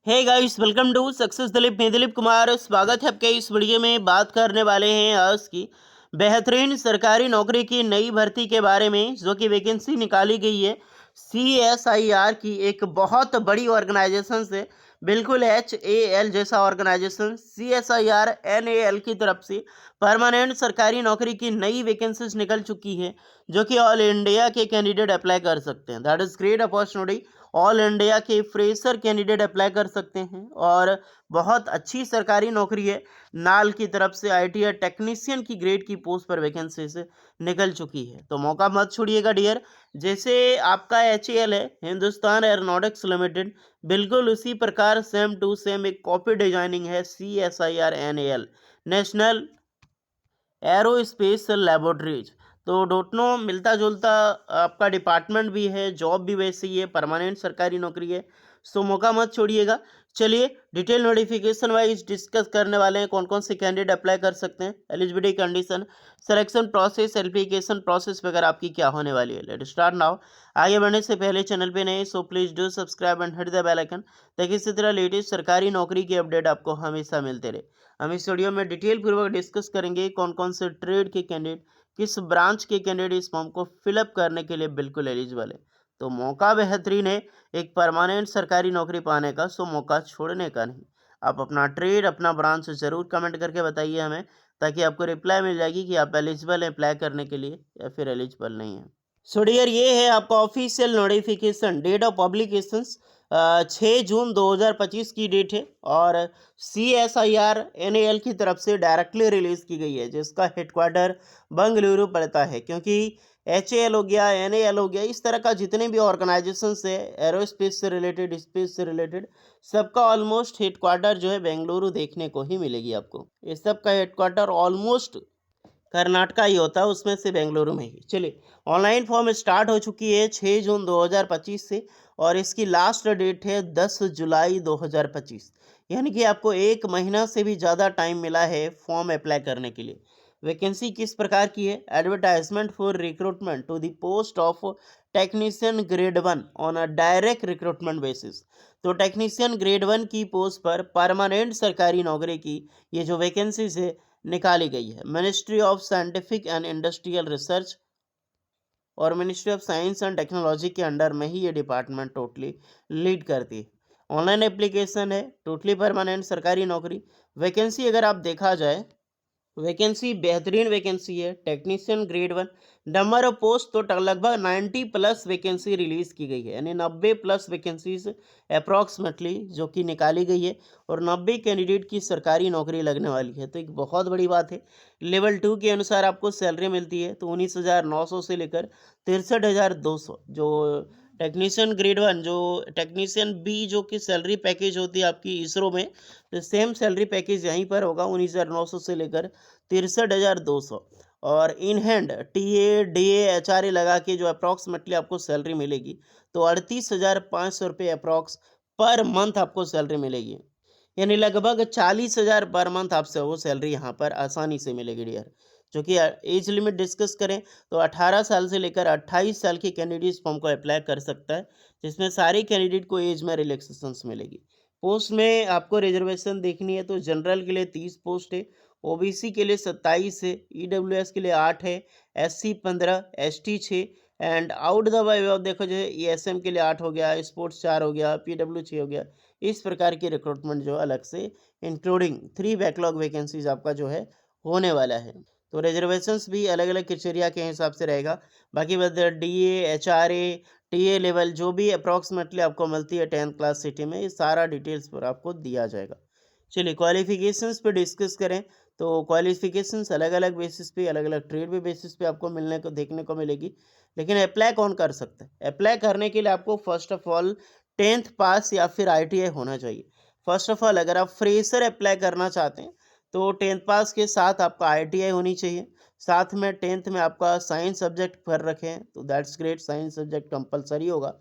Hey guys, welcome to success Dilip. मैं दिलीप कुमार, स्वागत है आपके इस वीडियो में। बात करने वाले हैं आज की बेहतरीन सरकारी नौकरी की नई भर्ती के बारे में, जो कि वैकेंसी निकाली गई है CSIR की एक बहुत बड़ी ऑर्गेनाइजेशन से। बिल्कुल HAL जैसा ऑर्गेनाइजेशन CSIR NAL की तरफ से परमानेंट सरकारी नौकरी की नई वैकेंसीज निकल चुकी है, जो कि ऑल इंडिया के कैंडिडेट अप्लाई कर सकते हैं। That is great opportunity. All India के फ्रेशर कैंडिडेट अप्लाई कर सकते हैं और बहुत अच्छी सरकारी नौकरी है। नाल की तरफ से ITI टेक्नीशियन की ग्रेड की पोस्ट पर वैकेंसी से निकल चुकी है, तो मौका मत छोड़िएगा डियर। जैसे आपका HAL है, हिंदुस्तान एरोनॉटिक्स लिमिटेड, बिल्कुल उसी प्रकार सेम टू सेम एक कॉपी डिजाइनिंग है CSIR NAL, national aerospace laboratories. तो दोनों मिलता जुलता आपका डिपार्टमेंट भी है, जॉब भी वैसे ही है, परमानेंट सरकारी नौकरी है। सो मौका मत छोड़िएगा। चलिए डिटेल नोटिफिकेशन वाइज डिस्कस करने वाले हैं कौन कौन से कैंडिडेट अप्लाई कर सकते हैं, eligibility condition, selection process, application process वगैरह आपकी क्या होने वाली है। Let start now. आगे बढ़ने से पहले चैनल पे नए so please do subscribe and hit the bell icon, ताकि इसी तरह लेटेस्ट सरकारी नौकरी की अपडेट आपको हमेशा मिलते रहे। हम इस वीडियो में डिटेल पूर्वक डिस्कस करेंगे कौन कौन से ट्रेड के कैंडिडेट, किस ब्रांच के कैंडिडेट इस फॉर्म को फिलअप करने के लिए बिल्कुल एलिजिबल है। तो मौका बेहतरीन है एक परमानेंट सरकारी नौकरी पाने का, सो मौका छोड़ने का नहीं। आप अपना ट्रेड, अपना ब्रांच ज़रूर कमेंट करके बताइए हमें, ताकि आपको रिप्लाई मिल जाएगी कि आप एलिजिबल हैं अप्लाई करने के लिए या फिर एलिजिबल नहीं है। सो डियर, ये है आपका official notification. Date of publication 6 June 2025 की डेट है और CSIR NAL की तरफ से डायरेक्टली रिलीज की गई है, जिसका हेडक्वार्टर बंगलुरु पड़ता है। क्योंकि HAL हो गया, NAL हो गया, इस तरह का जितने भी ऑर्गेनाइजेशन है एरोस्पेस से रिलेटेड, स्पेस से रिलेटेड, सबका ऑलमोस्ट हेडक्वार्टर जो है बेंगलुरु देखने को ही मिलेगी आपको। इस सब का हेडक्वार्टर ऑलमोस्ट कर्नाटका ही होता है, उसमें से बेंगलुरु में ही। चलिए, ऑनलाइन फॉर्म स्टार्ट हो चुकी है 6 जून 2025 से और इसकी लास्ट डेट है 10 जुलाई 2025। यानी कि आपको एक महीना से भी ज़्यादा टाइम मिला है फॉर्म अप्लाई करने के लिए। वैकेंसी किस प्रकार की है? Advertisement for recruitment to the post of technician grade 1 on a direct recruitment basis. तो टेक्नीशियन ग्रेड 1 की पोस्ट पर परमानेंट सरकारी नौकरी की ये जो वैकेंसीज है निकाली गई है। Ministry of scientific and industrial research और ministry of science and technology के अंडर में ही ये डिपार्टमेंट टोटली लीड करती है। ऑनलाइन एप्लीकेशन है, टोटली परमानेंट सरकारी नौकरी। वैकेंसी अगर आप देखा जाए, वैकेंसी बेहतरीन वैकेंसी है, technician grade 1। Number of post तो लगभग 90 प्लस वैकेंसी रिलीज की गई है, यानी 90 प्लस वैकेंसीज अप्रॉक्सीमेटली जो कि निकाली गई है और 90 कैंडिडेट की सरकारी नौकरी लगने वाली है, तो एक बहुत बड़ी बात है। लेवल 2 के अनुसार आपको सैलरी मिलती है, तो 19,900 से लेकर 63,200। जो टेक्नीशियन ग्रेड 1, जो टेक्नीशियन बी जो कि सैलरी पैकेज होती है आपकी इसरो में, तो सेम सैलरी पैकेज यहीं पर होगा 19,900 से लेकर 63,200। और in hand TA DA HRA लगा के जो अप्रॉक्सीमेटली आपको सैलरी मिलेगी, तो 38,500 रुपये अप्रॉक्स पर मंथ आपको सैलरी मिलेगी। यानी लगभग 40,000 पर मंथ आपसे वो सैलरी यहाँ पर आसानी से मिलेगी डियर। जो कि एज लिमिट डिस्कस करें तो 18 साल से लेकर 28 साल के कैंडिडेट इस फॉर्म को अप्लाई कर सकता है, जिसमें सारे कैंडिडेट को एज में रिलैक्सेशंस मिलेगी। पोस्ट में आपको रिजर्वेशन देखनी है तो जनरल के लिए 30 पोस्ट है, OBC के लिए 27 है, EWS के लिए 8 है, SC 15, ST 6 and out the way of देखो जो ESM के लिए 8 हो गया, स्पोर्ट्स 4 हो गया, PW 6 हो गया। इस प्रकार की रिक्रूटमेंट जो अलग से इंक्लूडिंग 3 बैकलॉग वैकेंसीज आपका जो है होने वाला है। तो रिजर्वेशंस भी अलग अलग क्राइटेरिया के हिसाब से रहेगा। बाकी बस DA HRA TA लेवल जो भी अप्रॉक्सीमेटली आपको मिलती है 10th क्लास सिटी में, ये सारा डिटेल्स पर आपको दिया जाएगा। चलिए क्वालिफिकेशंस पे डिस्कस करें तो क्वालिफिकेशंस अलग अलग बेसिस पे, अलग अलग ट्रेड पे बेसिस पे आपको मिलने को देखने को मिलेगी। लेकिन अप्लाई कौन कर सकता है? अप्लाई करने के लिए आपको फर्स्ट ऑफ ऑल 10th पास या फिर ITI होना चाहिए। फर्स्ट ऑफ ऑल अगर आप फ्रेशर अप्लाई करना चाहते हैं तो 10th पास के साथ आपका ITI होनी चाहिए। साथ में 10th में आपका साइंस सब्जेक्ट कर रखें तो that's great, science subject compulsory होगा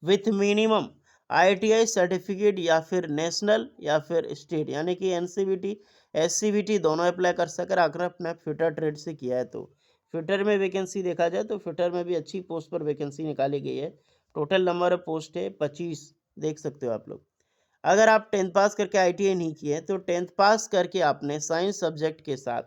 विथ मिनिमम ITI सर्टिफिकेट या फिर नेशनल या फिर स्टेट, यानी कि NCVT SCVT दोनों अप्लाई कर सकर अगर आपने फिटर ट्रेड से किया है तो। फिटर में वैकेंसी देखा जाए तो फिटर में भी अच्छी पोस्ट पर वैकेंसी निकाली गई है। टोटल नंबर ऑफ पोस्ट है 25, देख सकते हो आप लोग। अगर आप 10th पास करके आईटीआई नहीं किए तो 10th पास करके आपने साइंस सब्जेक्ट के साथ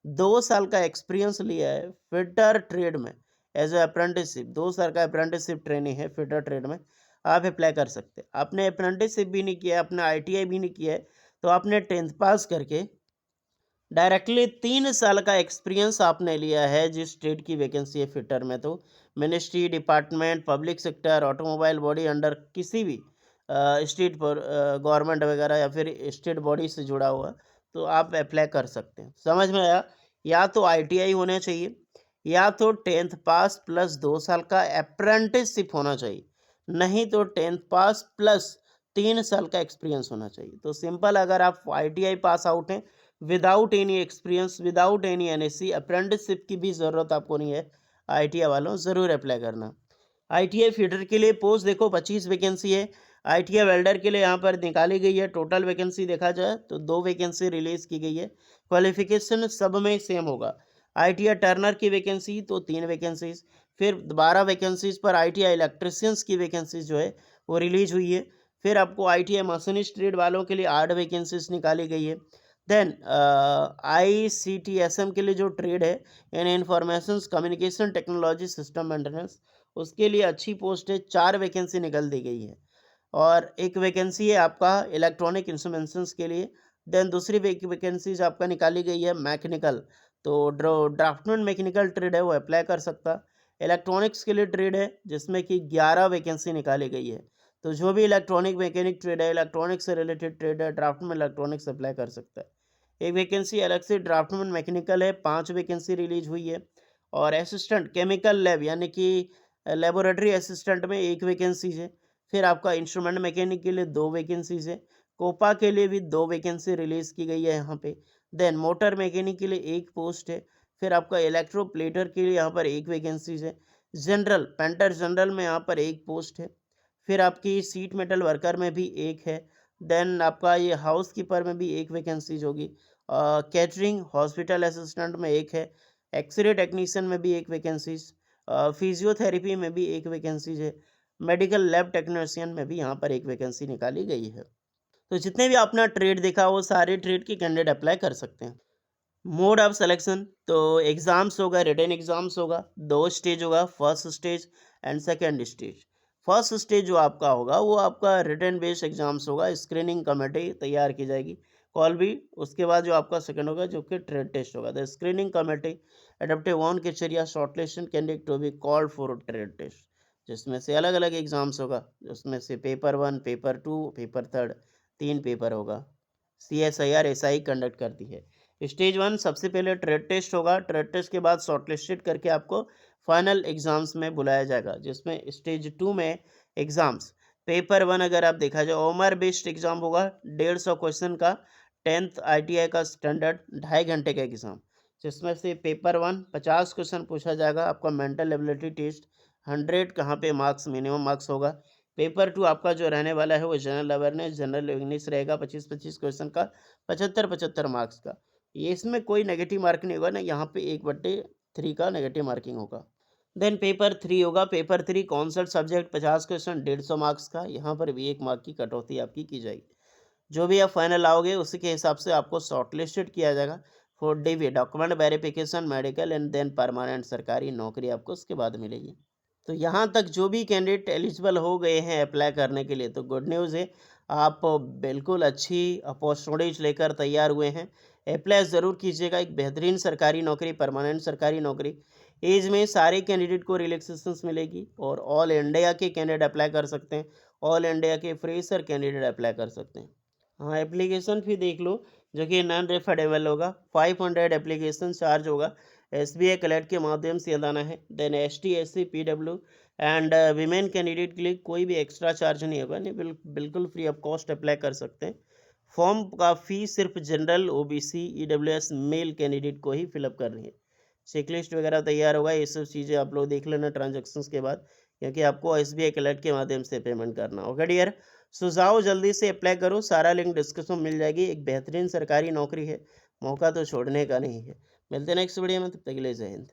2 साल का एक्सपीरियंस लिया है फिटर ट्रेड में एज ए अप्रेंटिसशिप। 2 साल का अप्रेंटिसशिप ट्रेनिंग है फिटर ट्रेड में, आप अप्लाई कर सकते हैं। आपने अप्रेंटिसशिप भी नहीं किया, अपना आईटीआई भी नहीं किया है, तो आपने 10th पास करके डायरेक्टली 3 साल का एक्सपीरियंस आपने लिया है जिस ट्रेड की वैकेंसी है फिटर में, तो ministry, department, public sector, automobile body under किसी भी स्टेट पर गवर्नमेंट वगैरह या फिर स्टेट बॉडी से जुड़ा हुआ, तो आप अप्लाई कर सकते हैं। समझ में आया? या तो आईटीआई होना चाहिए या तो 10th पास प्लस 2 साल का अप्रेंटिसशिप होना चाहिए, नहीं तो 10th पास प्लस 3 साल का एक्सपीरियंस होना चाहिए। तो सिंपल, अगर आप आईटीआई पास आउट हैं without any experience, without any NSC, apprenticeship की भी ज़रूरत आपको नहीं है, आईटीआई वालों ज़रूर अप्लाई करना। आईटीआई फीडर के लिए पोस्ट देखो 25 वैकेंसी है। आईटीआई वेल्डर के लिए यहाँ पर निकाली गई है। टोटल वैकेंसी देखा जाए तो 2 वैकेंसी रिलीज की गई है। क्वालिफिकेशन सब में सेम होगा। आईटीआई टर्नर की वैकेंसी तो 3 वैकेंसीज, फिर 12 वैकेंसीज पर आईटीआई इलेक्ट्रिशियंस की वैकेंसीज जो है वो रिलीज हुई है। फिर आपको आईटीआई मशीनिस्ट ट्रेड वालों के लिए 8 वैकेंसीज निकाली गई है। देन आईसीटीएसएम के लिए जो ट्रेड है इन information communication technology system maintenance, उसके लिए अच्छी पोस्ट है, 4 वैकेंसी निकल दी गई है। और एक वैकेंसी है आपका इलेक्ट्रॉनिक इंस्ट्रूमेंट्स के लिए। देन दूसरी वैकेंसीज आपका निकाली गई है मैकेनिकल, तो ड्राफ्टमैन मैकेनिकल ट्रेड है वो अप्लाई कर सकता। इलेक्ट्रॉनिक्स के लिए ट्रेड है जिसमें कि 11 वैकेंसी निकाली गई है। तो जो भी इलेक्ट्रॉनिक मैकेनिक ट्रेड है, इलेक्ट्रॉनिक्स से रिलेटेड ट्रेड है, ड्राफ्टमैन इलेक्ट्रॉनिक्स अप्लाई कर सकता है। एक वैकेंसी अलग से ड्राफ्टमैन मैकेनिकल है, 5 वैकेंसी रिलीज हुई है। और असिस्टेंट केमिकल लैब यानी कि लेबोरेटरी असिस्टेंट में 1 वैकेंसी है। फिर आपका इंस्ट्रूमेंट मैकेनिक के लिए 2 वैकेंसीज है। कोपा के लिए भी 2 वैकेंसी रिलीज की गई है यहाँ पे। देन मोटर मैकेनिक के लिए 1 पोस्ट है। फिर आपका इलेक्ट्रोप्लेटर के लिए यहाँ पर 1 वैकेंसीज है। जनरल पेंटर जनरल में यहाँ पर 1 पोस्ट है। फिर आपकी सीट मेटल वर्कर में भी 1 है। देन आपका ये हाउस कीपर में भी 1 वैकेंसीज होगी। कैटरिंग हॉस्पिटल असिस्टेंट में 1 है। एक्सरे टेक्नीशियन में भी 1 वैकेंसीज। फिजियोथेरेपी में भी 1 वैकेंसीज है। मेडिकल लैब टेक्नीशियन में भी यहाँ पर 1 वैकेंसी निकाली गई है। तो जितने भी आपने ट्रेड देखा वो सारे ट्रेड के कैंडिडेट अप्लाई कर सकते हैं। मोड ऑफ सिलेक्शन तो एग्ज़ाम्स होगा, रिटन एग्ज़ाम्स होगा, 2 स्टेज होगा, first stage and second stage. First stage जो आपका होगा वो आपका रिटन बेस्ड एग्ज़ाम्स होगा, स्क्रीनिंग कमेटी तैयार की जाएगी, कॉल भी। उसके बाद जो आपका सेकंड होगा जो कि ट्रेड टेस्ट होगा। The screening committee adaptive one के जरिए shortlisted candidate to be called for trade test, जिसमें से अलग अलग एग्ज़ाम्स होगा, उसमें से पेपर 1, पेपर 2, पेपर 3, 3 पेपर होगा। CSIR SI कंडक्ट करती है। स्टेज 1 सबसे पहले ट्रेड टेस्ट होगा। ट्रेड टेस्ट के बाद शॉर्टलिस्टेड करके आपको फाइनल एग्जाम्स में बुलाया जाएगा, जिसमें स्टेज 2 में एग्जाम्स पेपर 1 अगर आप देखा जाए ओमर बेस्ड एग्जाम होगा, 150 क्वेश्चन का 10th ITI का स्टैंडर्ड 2.5 घंटे का एग्जाम, जिसमें से पेपर 1 50 क्वेश्चन पूछा जाएगा। आपका मेंटल एबिलिटी टेस्ट 100 कहाँ पे मार्क्स मिनिमम मार्क्स होगा। पेपर 2 आपका जो रहने वाला है वो जनरल अवेयरनेस, जनरल इंग्लिश रहेगा, 25-25 क्वेश्चन का, 75-75 मार्क्स का। ये इसमें कोई नेगेटिव मार्क नहीं होगा ना, यहाँ पे 1/3 का नेगेटिव मार्किंग होगा। देन पेपर 3 होगा। Paper 3 concept subject 50 question 150 marks का, यहाँ पर भी 1 मार्क की कटौती आपकी की जाएगी। जो भी आप फाइनल आओगे उसी के हिसाब से आपको शॉर्टलिस्टेड किया जाएगा for DV document verification, medical and then permanent सरकारी नौकरी आपको उसके बाद मिलेगी। तो यहाँ तक जो भी कैंडिडेट एलिजिबल हो गए हैं अप्लाई करने के लिए, तो गुड न्यूज़ है, आप बिल्कुल अच्छी अपॉर्चुनिटीज लेकर तैयार हुए हैं। अप्लाई ज़रूर कीजिएगा, एक बेहतरीन सरकारी नौकरी, परमानेंट सरकारी नौकरी। एज में सारे कैंडिडेट को रिलैक्सेशंस मिलेगी और ऑल इंडिया के कैंडिडेट अप्लाई कर सकते हैं, ऑल इंडिया के फ्रेशर कैंडिडेट अप्लाई कर सकते हैं। हाँ, एप्लीकेशन फ़ी देख लो जो कि नॉन रिफंडेबल होगा, 500 एप्लीकेशन चार्ज होगा, SBI कलेक्ट के माध्यम से अदाना है। Then ST SC PW and women candidate के लिए कोई भी एक्स्ट्रा चार्ज नहीं होगा, नहीं बिल्कुल फ्री ऑफ कॉस्ट अप्लाई कर सकते हैं। फॉर्म का फी सिर्फ general OBC EWS male candidate को ही फिलअप करनी है। चेकलिस्ट वगैरह तैयार होगा, ये सब चीज़ें आप लोग देख लेना ट्रांजेक्शन्स के बाद, क्योंकि आपको SBI कलेक्ट के माध्यम से पेमेंट करना होगा डियर। सुझाव जल्दी से अप्लाई करो, सारा लिंक डिस्क्रिप्शन में मिल जाएगी। एक बेहतरीन सरकारी नौकरी है, मौका तो छोड़ने का नहीं है। मिलते हैं नेक्स्ट वीडियो में, तब तक के लिए जय हिंद।